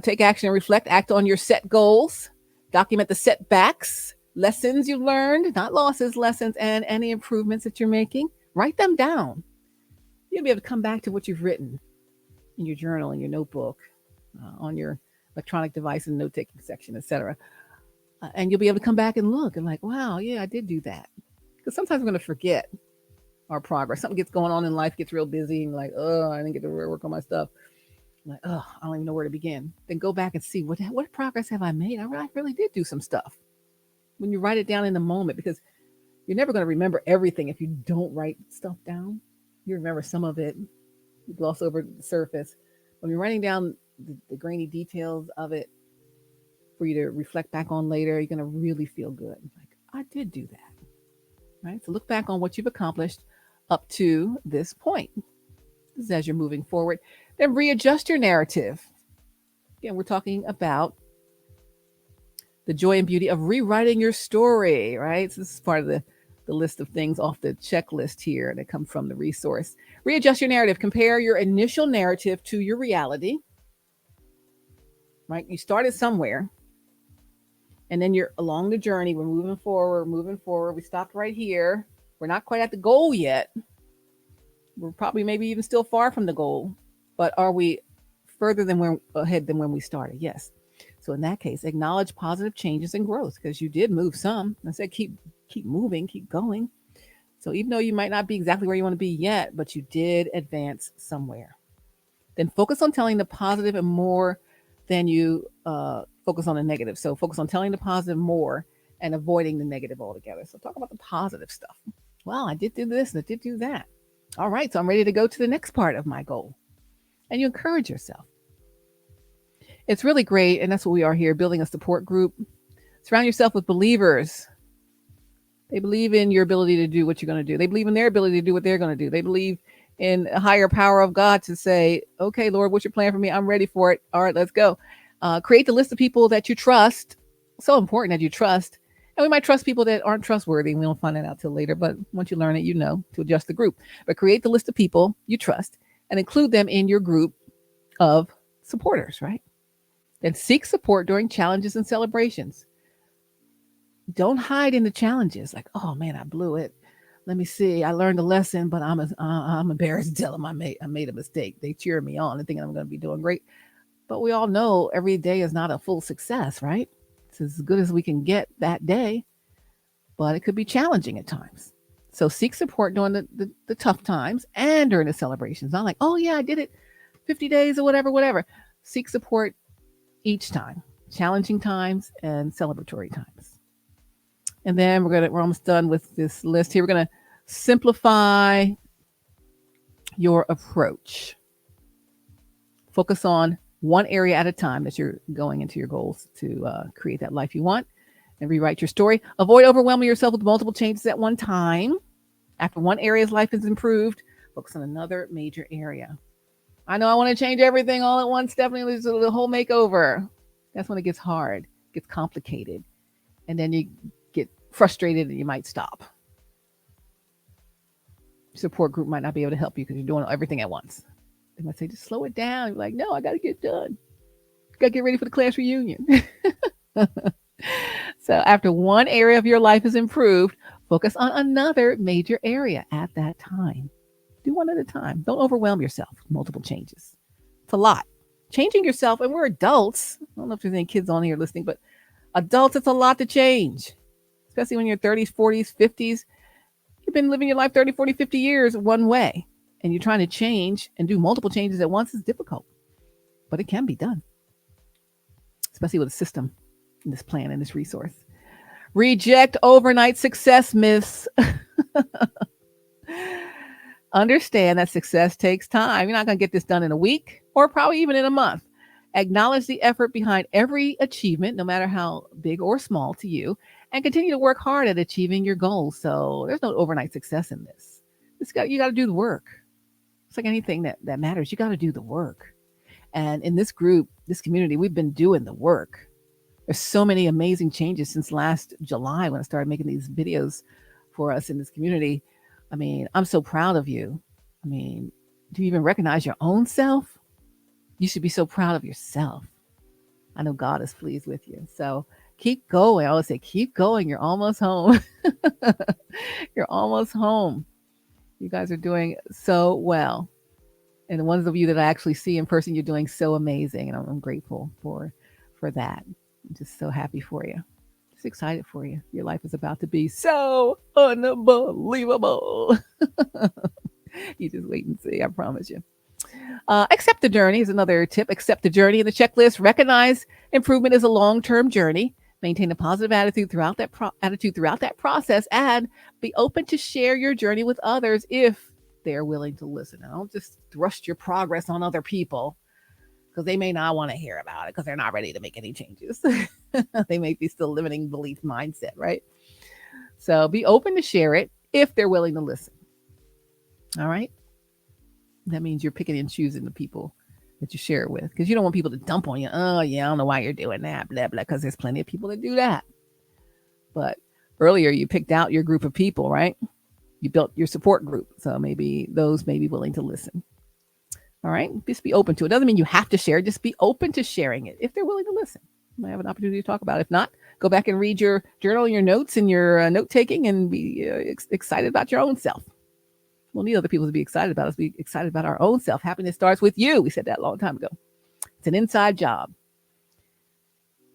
take action and reflect. Act on your set goals. Document the setbacks, lessons you learned, not losses, lessons, and any improvements that you're making. Write them down. You'll be able to come back to what you've written in your journal, in your notebook, on your electronic device in the note-taking section, etc. And you'll be able to come back and look and like, wow, yeah, I did do that. Because sometimes we're going to forget our progress. Something gets going on in life, gets real busy, and like, oh, I didn't get to work on my stuff. I'm like, oh, I don't even know where to begin. Then go back and see what progress have I made? I really did do some stuff. When you write it down in the moment, because you're never going to remember everything if you don't write stuff down. You remember some of it, you gloss over the surface. When you're writing down the grainy details of it for you to reflect back on later, you're going to really feel good. Like, I did do that. Right? So look back on what you've accomplished up to this point. This is as you're moving forward. Then readjust your narrative. Again, we're talking about the joy and beauty of rewriting your story, right? So this is part of the list of things off the checklist here that come from the resource. Readjust your narrative. Compare your initial narrative to your reality, right? You started somewhere, and then you're along the journey. We're moving forward. We stopped right here. We're not quite at the goal yet. We're probably maybe even still far from the goal. But are we further ahead than when we started? Yes. So in that case, acknowledge positive changes and growth because you did move some. I said keep moving, keep going. So even though you might not be exactly where you want to be yet, but you did advance somewhere. Then focus on telling the positive and more than you focus on the negative. So focus on telling the positive more and avoiding the negative altogether. So talk about the positive stuff. Well, I did do this and I did do that. All right, so I'm ready to go to the next part of my goal. And you encourage yourself. It's really great, and that's what we are here, building a support group. Surround yourself with believers. They believe in your ability to do what you're going to do. They believe in their ability to do what they're going to do. They believe in a higher power of God to say, okay, Lord, what's your plan for me? I'm ready for it. All right, let's go. Create the list of people that you trust. So important that you trust And we might trust people that aren't trustworthy. We don't find that out till later. But once you learn it, you know to adjust the group. But create the list of people you trust and include them in your group of supporters, right? Then seek support during challenges and celebrations. Don't hide in the challenges like, oh man, I blew it. Let me see. I learned a lesson, but I'm embarrassed to tell them I made a mistake. They cheer me on and thinking I'm going to be doing great. But we all know every day is not a full success, right? It's as good as we can get that day, but it could be challenging at times. So seek support during the tough times and during the celebrations. Not like, oh yeah, I did it 50 days or whatever. Seek support each time, challenging times and celebratory times. And then we're almost done with this list here. We're gonna simplify your approach. Focus on one area at a time that you're going into your goals to create that life you want and rewrite your story. Avoid overwhelming yourself with multiple changes at one time. After one area's life is improved, focus on another major area. I know I want to change everything all at once, Stephanie. There's the whole makeover. That's when it gets hard, gets complicated. And then you get frustrated and you might stop. Support group might not be able to help you because you're doing everything at once. They might say, just slow it down. You're like, no, I got to get done. Got to get ready for the class reunion. So after one area of your life is improved, focus on another major area at that time. Do one at a time. Don't overwhelm yourself with multiple changes. It's a lot. Changing yourself, and we're adults. I don't know if there's any kids on here listening, but adults, it's a lot to change, especially when you're 30s, 40s, 50s. You've been living your life 30, 40, 50 years one way, and you're trying to change and do multiple changes at once is difficult, but it can be done, especially with a system and this plan and this resource. Reject overnight success myths. Understand that success takes time. You're not going to get this done in a week or probably even in a month. Acknowledge the effort behind every achievement, no matter how big or small to you, and continue to work hard at achieving your goals. So there's no overnight success in this. You got to do the work. It's like anything that matters. You got to do the work. And in this group, this community, we've been doing the work. There's so many amazing changes since last July when I started making these videos for us in this community. I mean, I'm so proud of you. I mean, do you even recognize your own self? You should be so proud of yourself. I know God is pleased with you. So keep going. I always say, keep going. You're almost home. You're almost home. You guys are doing so well. And the ones of you that I actually see in person, you're doing so amazing. And I'm grateful for that. I'm just so happy for you. Just excited for you. Your life is about to be so unbelievable. You just wait and see. I promise you. Accept the journey is another tip. Accept the journey in the checklist. Recognize improvement is a long-term journey. Maintain a positive attitude throughout that process, and be open to share your journey with others if they're willing to listen. And don't just thrust your progress on other people because they may not want to hear about it because they're not ready to make any changes. They may be still limiting belief mindset, right? So be open to share it if they're willing to listen. All right. That means you're picking and choosing the people that you share it with, because you don't want people to dump on you. Oh, yeah, I don't know why you're doing that, blah, blah, because there's plenty of people that do that. But earlier you picked out your group of people, right? You built your support group. So maybe those may be willing to listen. All right. Just be open to it. Doesn't mean you have to share. Just be open to sharing it if they're willing to listen. You might have an opportunity to talk about it. If not, go back and read your journal, your notes, and your note taking, and be excited about your own self. We'll need other people to be excited about us. Be excited about our own self. Happiness starts with you. We said that a long time ago. It's an inside job.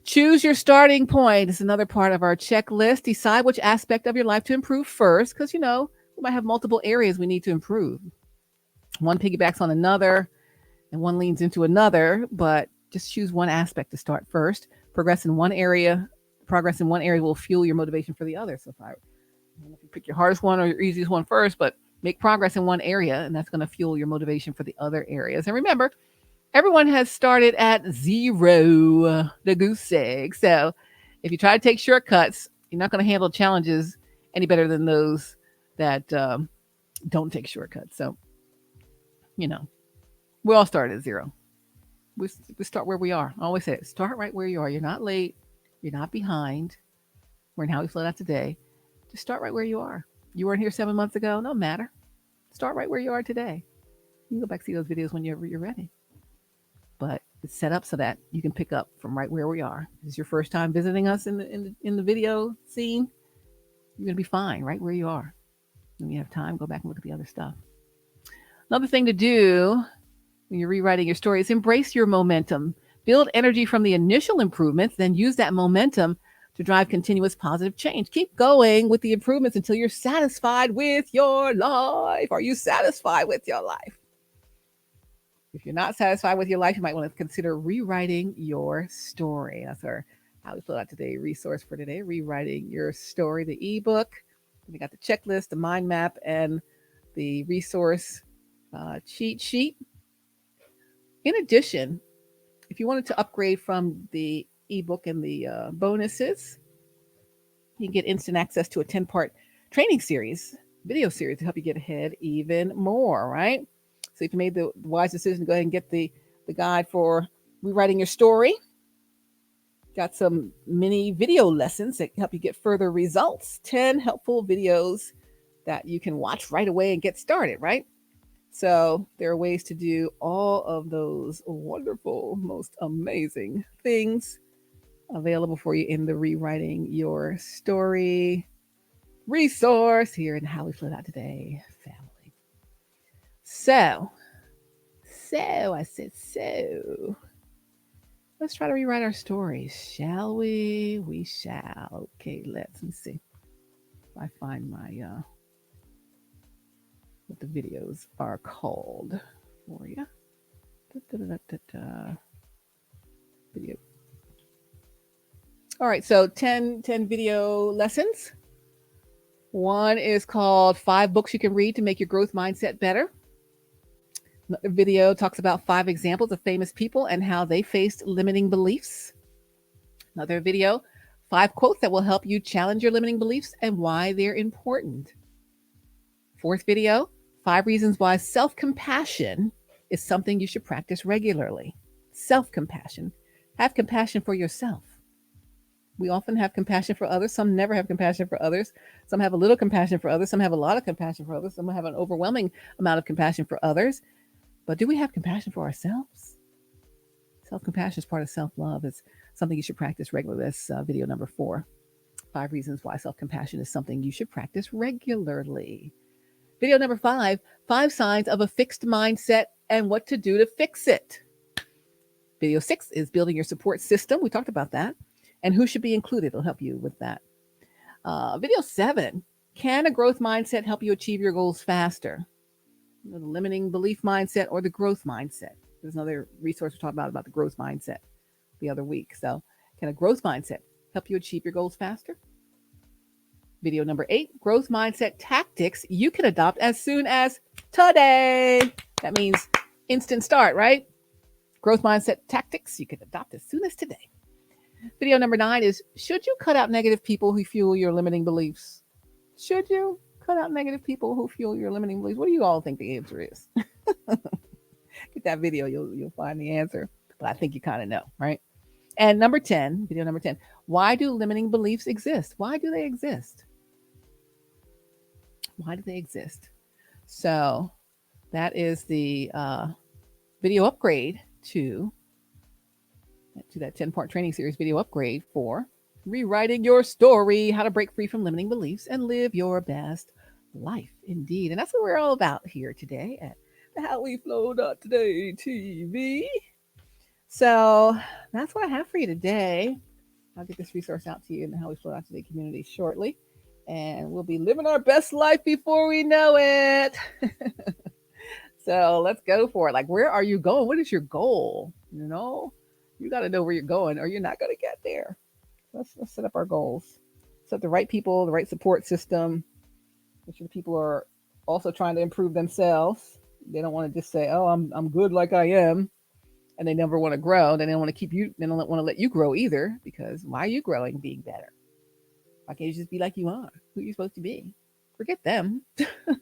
Choose your starting point. It's another part of our checklist. Decide which aspect of your life to improve first, because, we might have multiple areas we need to improve. One piggybacks on another, and one leans into another, but just choose one aspect to start first. Progress in one area will fuel your motivation for the other. So if you pick your hardest one or your easiest one first, but make progress in one area, and that's going to fuel your motivation for the other areas. And remember, everyone has started at zero, the goose egg. So if you try to take shortcuts, you're not going to handle challenges any better than those that don't take shortcuts. So, we all start at zero. We start where we are. I always say it. Start right where you are. You're not late. You're not behind. We're in How We Flow Out Today. Just start right where you are. You weren't here 7 months ago, no matter. Start right where you are today. You can go back and see those videos whenever you're ready. But it's set up so that you can pick up from right where we are. If it's your first time visiting us in the video scene, you're gonna be fine right where you are. When you have time, go back and look at the other stuff. Another thing to do when you're rewriting your story is embrace your momentum. Build energy from the initial improvements, then use that momentum to drive continuous positive change. Keep going with the improvements until you're satisfied with your life. Are you satisfied with your life? If you're not satisfied with your life, you might want to consider rewriting your story. That's our How We Flow Out Today resource for today, rewriting your story, the ebook. We got the checklist, the mind map, and the resource cheat sheet. In addition, if you wanted to upgrade from the ebook and the bonuses, you can get instant access to a 10-part training series, video series to help you get ahead even more, right? So if you made the wise decision to go ahead and get the guide for rewriting your story, got some mini video lessons that help you get further results, 10 helpful videos that you can watch right away and get started, right? So there are ways to do all of those wonderful, most amazing things available for you in the Rewriting Your Story resource here in How We Flow Out Today family. So I said, let's try to rewrite our stories, shall we? We shall. Okay, let me see if I find my what the videos are called for you. Video. All right, so 10 video lessons. One is called 5 books you can read to make your growth mindset better. Another video talks about 5 examples of famous people and how they faced limiting beliefs. Another video, 5 quotes that will help you challenge your limiting beliefs and why they're important. 4th video, 5 reasons why self-compassion is something you should practice regularly. Self-compassion. Have compassion for yourself. We often have compassion for others. Some never have compassion for others. Some have a little compassion for others. Some have a lot of compassion for others. Some have an overwhelming amount of compassion for others. But do we have compassion for ourselves? Self-compassion is part of self-love. It's something you should practice regularly. That's video number 4. 5 reasons why self-compassion is something you should practice regularly. Video number 5, 5 signs of a fixed mindset and what to do to fix it. Video 6 is building your support system. We talked about that. And who should be included? It'll help you with that. Video 7, can a growth mindset help you achieve your goals faster? The limiting belief mindset or the growth mindset. There's another resource we talked about the growth mindset the other week. So can a growth mindset help you achieve your goals faster? Video number 8, growth mindset tactics you can adopt as soon as today. That means instant start, right? Growth mindset tactics you can adopt as soon as today. Video number 9 is, should you cut out negative people who fuel your limiting beliefs? Should you cut out negative people who fuel your limiting beliefs? What do you all think the answer is? Get that video, you'll find the answer. But I think you kind of know, right? And number 10, video number 10, why do limiting beliefs exist? Why do they exist? Why do they exist? So that is the video upgrade to that 10-part training series video upgrade for rewriting your story, how to break free from limiting beliefs and live your best life. Indeed. And that's what we're all about here today at the HowWeFlow.Today-TV. So that's what I have for you today. I'll get this resource out to you in the How We Flow Out Today community shortly. And we'll be living our best life before we know it. So let's go for it. Like, where are you going? What is your goal? You know, you got to know where you're going or you're not going to get there. Let's set up our goals. Set the right people, the right support system. Make sure the people are also trying to improve themselves. They don't want to just say, oh, I'm good like I am. And they never want to grow. They don't want to keep you. They don't want to let you grow either, because why are you growing, being better? Why can't you just be like you are? Who you're supposed to be? Forget them.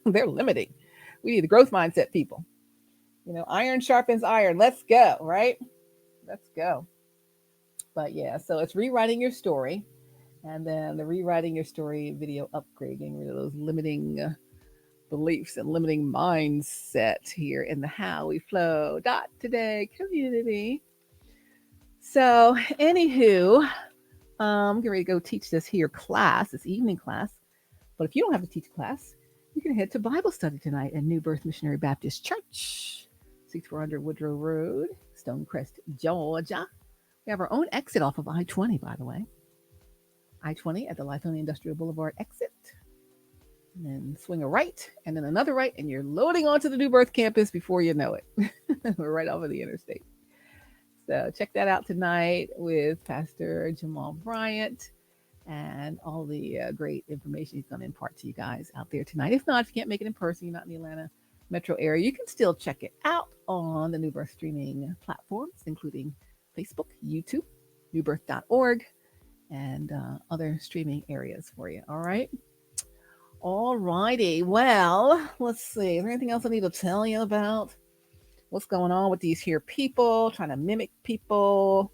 They're limiting. We need the growth mindset people. You know, iron sharpens iron. Let's go, right? Let's go. But yeah, so it's rewriting your story. And then the rewriting your story video upgrade, getting rid of those limiting beliefs and limiting mindset here in the How We Flow.Today community. So, anywho, I'm getting ready to go teach this here class, this evening class. But if you don't have to teach class, you can head to Bible study tonight at New Birth Missionary Baptist Church, 6400 Woodrow Road, Stonecrest, Georgia. We have our own exit off of I-20, by the way. I-20 at the Lythonia Industrial Boulevard exit. And then swing a right, and then another right, and you're loading onto the New Birth campus before you know it. We're right off of the interstate. So check that out tonight with Pastor Jamal Bryant and all the great information he's going to impart to you guys out there tonight. If not, if you can't make it in person, you're not in the Atlanta metro area, you can still check it out on the New Birth streaming platforms, including Facebook, YouTube, newbirth.org, and other streaming areas for you. All right. All righty. Well, let's see. Is there anything else I need to tell you about? What's going on with these here people trying to mimic people,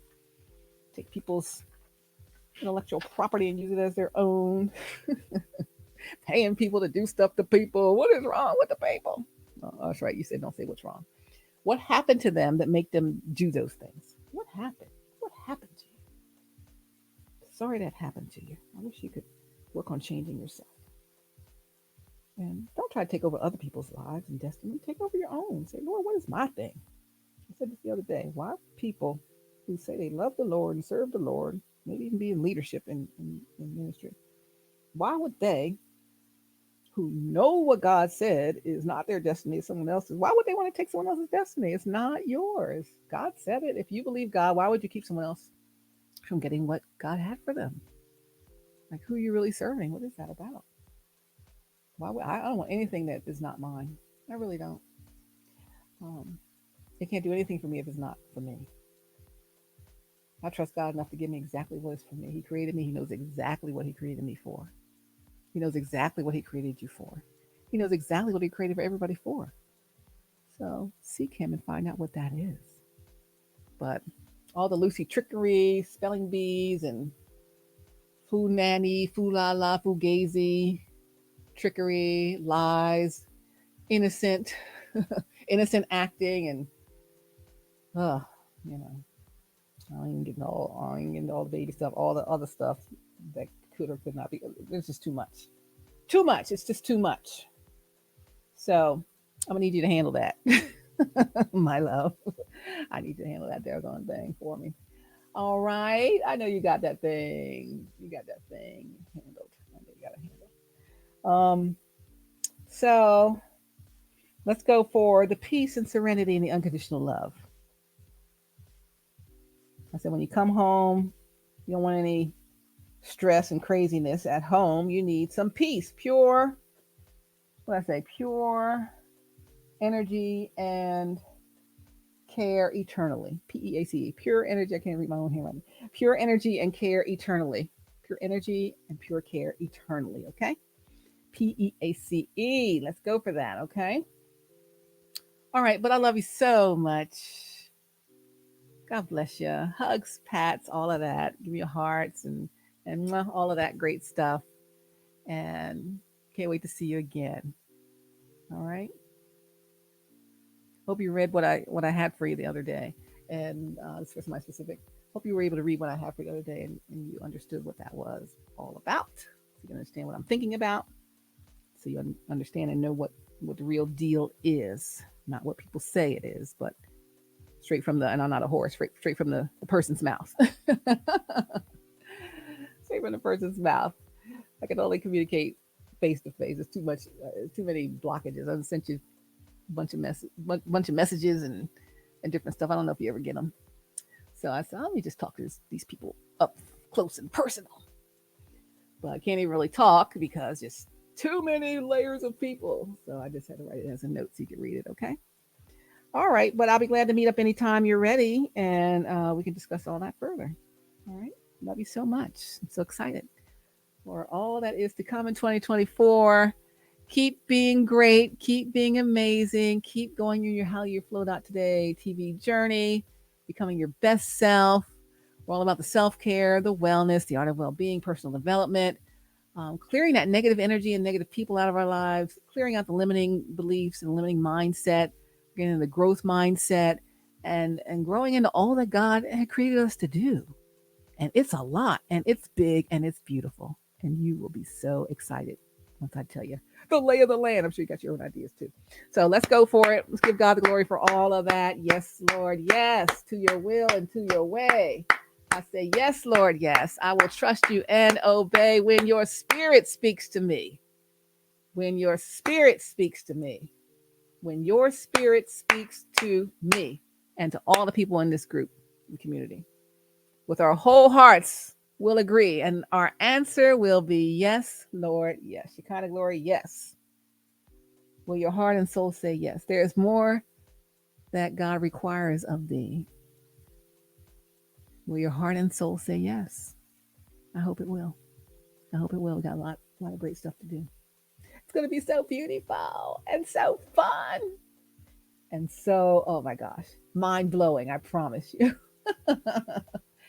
take people's intellectual property and use it as their own, paying people to do stuff to people. What is wrong with the people? Oh, that's right. You said don't say what's wrong. What happened to them that make them do those things? What happened? What happened to you? Sorry that happened to you. I wish you could work on changing yourself. And don't try to take over other people's lives and destiny. Take over your own. Say, Lord, what is my thing? I said this the other day. Why people who say they love the Lord and serve the Lord, maybe even be in leadership in ministry, why would they, who know what God said is not their destiny, it's someone else's, why would they want to take someone else's destiny? It's not yours. God said it. If you believe God, why would you keep someone else from getting what God had for them? Like, who are you really serving? What is that about? Why would, I don't want anything that is not mine. I really don't. It can't do anything for me if it's not for me. I trust God enough to give me exactly what is for me. He created me. He knows exactly what he created me for. He knows exactly what he created you for. He knows exactly what he created for everybody for. So seek him and find out what that is. But all the Lucy trickery, spelling bees, and foo nanny, foo la la, fugazi, trickery, lies, innocent, innocent acting, and you know, I don't even get into all the baby stuff, all the other stuff that could or could not be. It's just too much. Too much. It's just too much. So I'm gonna need you to handle that, my love. I need you to handle that doggone thing for me. All right. I know you got that thing. You got that thing handled. I know you got it handled. So let's go for the peace and serenity and the unconditional love. I said, when you come home, you don't want any stress and craziness at home. You need some peace, pure, what I say, pure energy and care eternally. PEACE, pure energy. I can't read my own handwriting. Pure energy and care eternally. Pure energy and pure care eternally. Okay. PEACE. Let's go for that. Okay. All right. But I love you so much. God bless you. Hugs, pats, all of that. Give you hearts and all of that great stuff. And can't wait to see you again. All right. Hope you read what I had for you the other day, and this was my specific. Hope you were able to read what I had for you the other day, and you understood what that was all about. So you understand what I'm thinking about. So you understand and know what the real deal is, not what people say it is, but straight from the. And I'm not a horse. Straight from the person's mouth. Straight from the person's mouth. I can only communicate face to face. It's too much. Too many blockages. I've sent you bunch of messages and different stuff. I don't know if you ever get them. So I said, let me just talk to these people up close and personal. But I can't even really talk because just too many layers of people. So I just had to write it as a note so you could read it. Okay. All right. But I'll be glad to meet up anytime you're ready, and we can discuss all that further. All right. Love you so much. I'm so excited for all that is to come in 2024. Keep being great. Keep being amazing. Keep going in your HowWeFlow.Today TV journey, becoming your best self, We're all about the self-care, the wellness, the art of well-being, personal development, clearing that negative energy and negative people out of our lives, clearing out the limiting beliefs and limiting mindset, getting into the growth mindset, and growing into all that God had created us to do. And it's a lot, and it's big, and it's beautiful. And you will be so excited once I tell you the lay of the land. I'm sure you got your own ideas too. So let's go for it. Let's give God the glory for all of that. Yes, Lord, yes, to your will and to your way. I say, yes, Lord, yes. I will trust you and obey when your spirit speaks to me. When your spirit speaks to me. When your spirit speaks to me and to all the people in this group, the community. With our whole hearts, we'll agree. And our answer will be yes, Lord, yes. Shekinah glory, yes. Will your heart and soul say yes? There is more that God requires of thee. Will your heart and soul say yes? I hope it will. I hope it will. We got a lot of great stuff to do. It's going to be so beautiful and so fun. And so, oh my gosh, mind blowing, I promise you.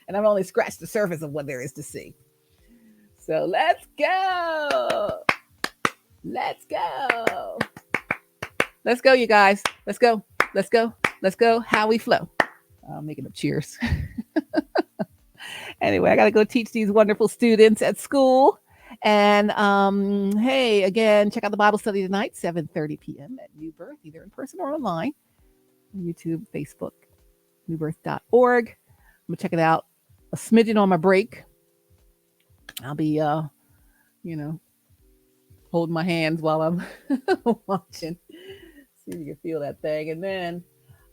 And I've only scratched the surface of what there is to see. So let's go. Let's go. Let's go, you guys. Let's go. Let's go. Let's go. How we flow. I'm making up cheers. Anyway, I got to go teach these wonderful students at school. And hey, again, check out the Bible study tonight, 7:30 p.m. at New Birth, either in person or online. YouTube, Facebook, newbirth.org. I'm going to check it out a smidgen on my break. I'll be, holding my hands while I'm watching. See if you can feel that thing. And then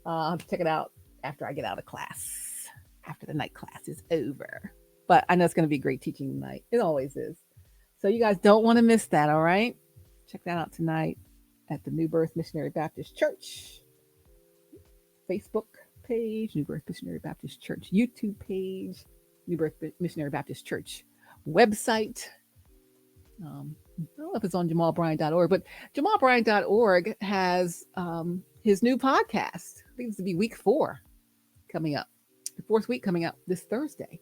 I'll have to check it out after I get out of class, after the night class is over. But I know it's going to be great teaching tonight. It always is. So you guys don't want to miss that, all right? Check that out tonight at the New Birth Missionary Baptist Church Facebook page, New Birth Missionary Baptist Church YouTube page, New Birth Missionary Baptist Church website. I don't know if it's on JamalBryant.org, but JamalBryant.org has his new podcast. I think it's to be week 4 coming up. The 4th week coming up this Thursday.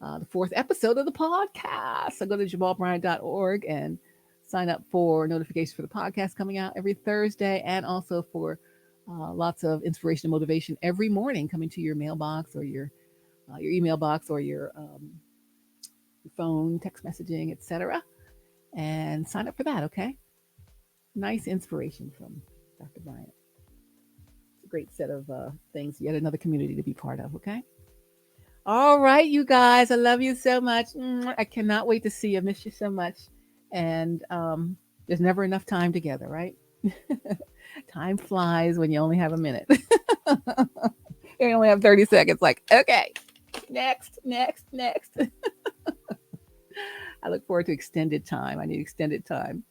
The 4th episode of the podcast. So go to JamalBryant.org and sign up for notifications for the podcast coming out every Thursday, and also for lots of inspiration and motivation every morning coming to your mailbox or your email box or your phone, text messaging, etc. And sign up for that, okay? Nice inspiration from Dr. Bryant. It's a great set of things, yet another community to be part of, okay? All right, you guys, I love you so much. I cannot wait to see you. I miss you so much. And there's never enough time together, right? Time flies when you only have a minute. You only have 30 seconds. Like, okay, next. I look forward to extended time. I need extended time.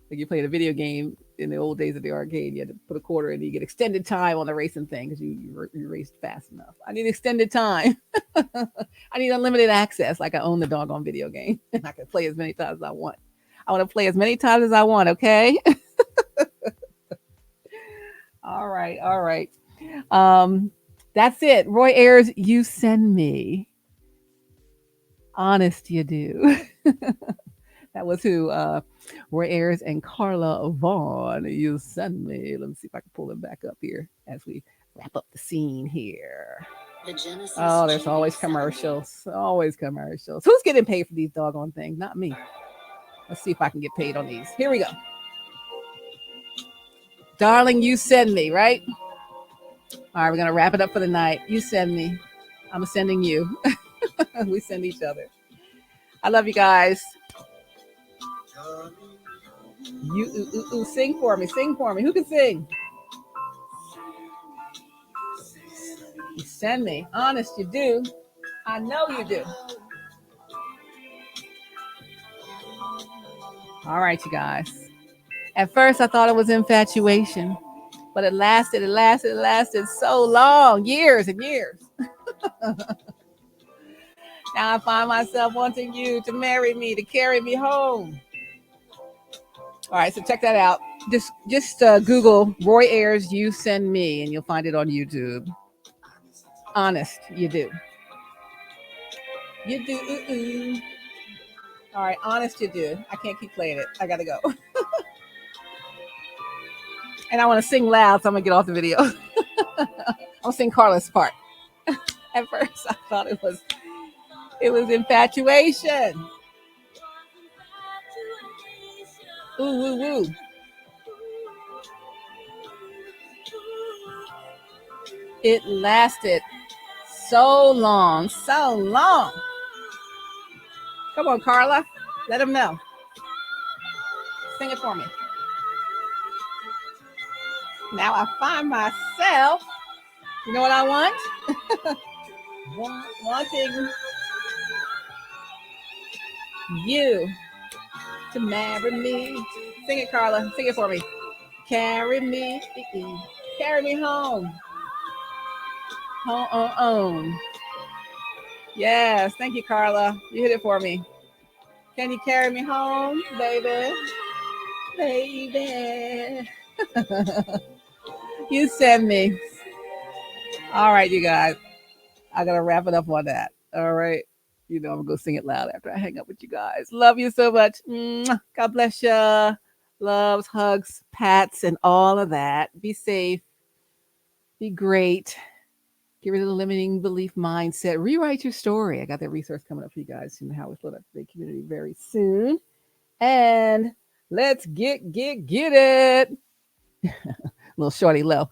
Like you played a video game in the old days of the arcade, you had to put a quarter in, you get extended time on the racing thing because you raced fast enough. I need extended time. I need unlimited access, like I own the doggone video game. And I can play as many times as I want. I want to play as many times as I want, okay? All right. That's it. Roy Ayers, you send me. Honest you do. That was who? Roy Ayers and Carla Vaughn. You send me. Let me see if I can pull them back up here as we wrap up the scene here. Oh, there's always commercials. Always commercials. Who's getting paid for these doggone things? Not me. Let's see if I can get paid on these. Here we go. Darling, you send me, right? All right, we're going to wrap it up for the night. You send me. I'm sending you. We send each other. I love you guys. You sing for me. Who can sing? You send me. Honest, you do. I know you do. All right, you guys. At first, I thought it was infatuation, but it lasted so long, years and years. Now I find myself wanting you to marry me, to carry me home. All right, so check that out. Just Google Roy Ayers, you send me, and you'll find it on YouTube. Honest, you do. You do. Ooh. All right, honest you do. I can't keep playing it. I gotta go. And I want to sing loud, so I'm gonna get off the video. I'll sing Carla's part. At first, I thought it was infatuation. Ooh, woo, woo. It lasted so long, so long. Come on, Carla. Let them know. Sing it for me. Now I find myself, you know what I want? Wanting you to marry me. Sing it, Carla. Sing it for me. Carry me. Carry me home. Home. Yes. Thank you, Carla. You hit it for me. Can you carry me home, baby? Baby. You send me. All right, you guys. I got to wrap it up on that. All right. I'm going to go sing it loud after I hang up with you guys. Love you so much. God bless you. Loves, hugs, pats, and all of that. Be safe. Be great. Get rid of the limiting belief mindset. Rewrite your story. I got that resource coming up for you guys in the HowWeFlow.Today community very soon. And let's get it. Little shorty low.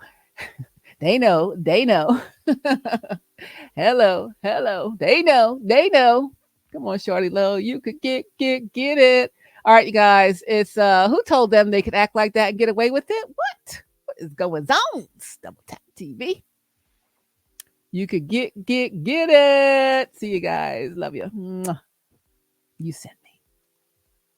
They know. Hello. They know. Come on, shorty low. You could get it. All right, you guys. It's who told them they could act like that and get away with it? What is going on? Double Tap TV. You could get it. See you guys. Love you. You sent.